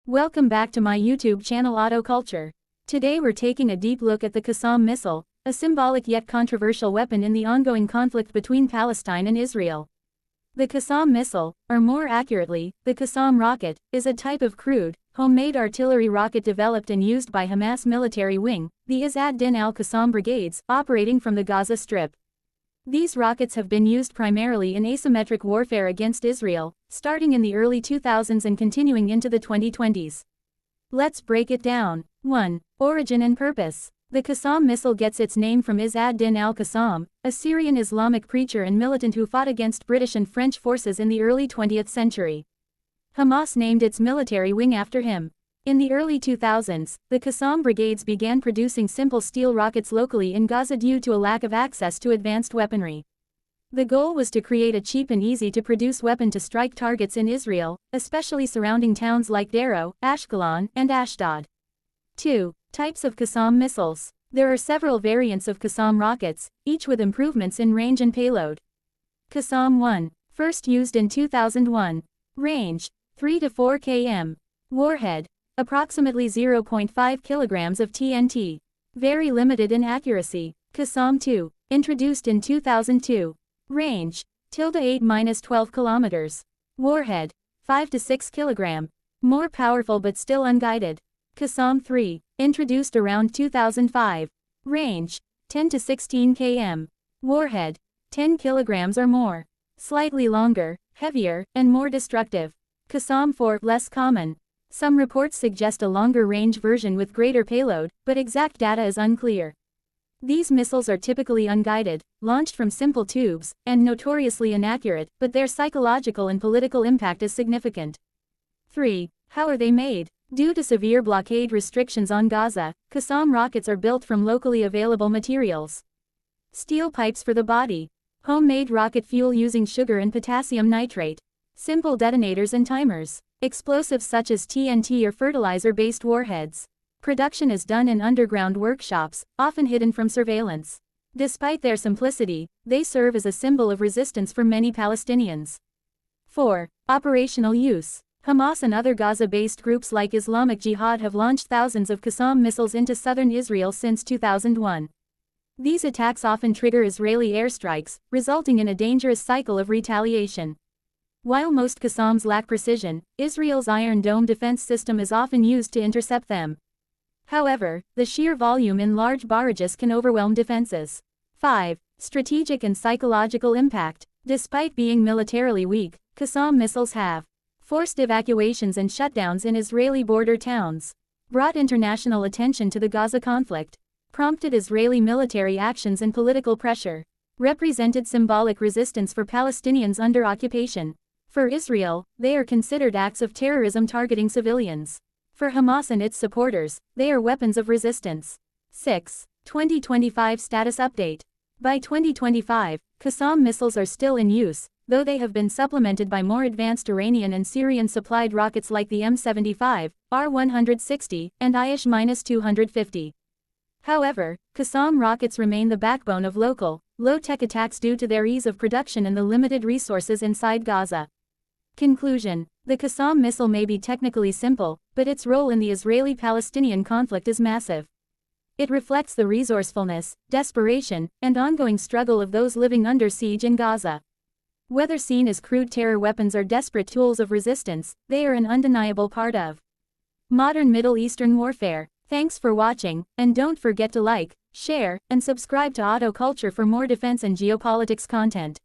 Welcome back to my YouTube channel Auto Culture. Today we're taking a deep look at the Qassam Missile, a symbolic yet controversial weapon in the ongoing conflict between Palestine and Israel. The Qassam Missile, or more accurately, the Qassam rocket, is a type of crude, homemade artillery rocket developed and used by Hamas military wing, the Izz ad-Din al-Qassam brigades, operating from the Gaza Strip. These rockets have been used primarily in asymmetric warfare against Israel, starting in the early 2000s and continuing into the 2020s. Let's break it down. 1. Origin and purpose. The Qassam missile gets its name from Izz ad-Din al-Qassam, a Syrian Islamic preacher and militant who fought against British and French forces in the early 20th century. Hamas named its military wing after him. In the early 2000s, the Qassam brigades began producing simple steel rockets locally in Gaza due to a lack of access to advanced weaponry. The goal was to create a cheap and easy-to-produce weapon to strike targets in Israel, especially surrounding towns like Darrow, Ashkelon, and Ashdod. 2. Types of Qassam missiles. There are several variants of Qassam rockets, each with improvements in range and payload. Qassam 1. First used in 2001. Range: 3 to 4 km. Warhead: approximately 0.5 kilograms of TNT. Very limited in accuracy. Qassam 2. Introduced in 2002. Range: 8-12 kilometers. Warhead: 5 to 6 kilogram. More powerful but still unguided. Qassam 3. Introduced around 2005. Range: 10 to 16 km. Warhead: 10 kilograms or more. Slightly longer, heavier, and more destructive. Qassam 4. Less common. Some reports suggest a longer range version with greater payload, but exact data is unclear. These missiles are typically unguided, launched from simple tubes, and notoriously inaccurate, but their psychological and political impact is significant. 3. How are they made? Due to severe blockade restrictions on Gaza, Qassam rockets are built from locally available materials. Steel pipes for the body. Homemade rocket fuel using sugar and potassium nitrate. Simple detonators and timers. Explosives such as TNT or fertilizer-based warheads. Production is done in underground workshops, often hidden from surveillance. Despite their simplicity, they serve as a symbol of resistance for many Palestinians. 4. Operational use. Hamas and other Gaza-based groups like Islamic Jihad have launched thousands of Qassam missiles into southern Israel since 2001. These attacks often trigger Israeli airstrikes, resulting in a dangerous cycle of retaliation. While most Qassams lack precision, Israel's Iron Dome defense system is often used to intercept them. However, the sheer volume in large barrages can overwhelm defenses. 5. Strategic and psychological impact. Despite being militarily weak, Qassam missiles have forced evacuations and shutdowns in Israeli border towns, brought international attention to the Gaza conflict, prompted Israeli military actions and political pressure, represented symbolic resistance for Palestinians under occupation. For Israel, they are considered acts of terrorism targeting civilians. For Hamas and its supporters, they are weapons of resistance. 6. 2025 status update. By 2025, Qassam missiles are still in use, though they have been supplemented by more advanced Iranian and Syrian-supplied rockets like the M75, R-160, and ISH-250. However, Qassam rockets remain the backbone of local, low-tech attacks due to their ease of production and the limited resources inside Gaza. Conclusion. The Qassam missile may be technically simple, but its role in the Israeli-Palestinian conflict is massive. It reflects the resourcefulness, desperation, and ongoing struggle of those living under siege in Gaza. Whether seen as crude terror weapons or desperate tools of resistance, they are an undeniable part of modern Middle Eastern warfare. Thanks for watching, and don't forget to like, share, and subscribe to Auto Culture for more defense and geopolitics content.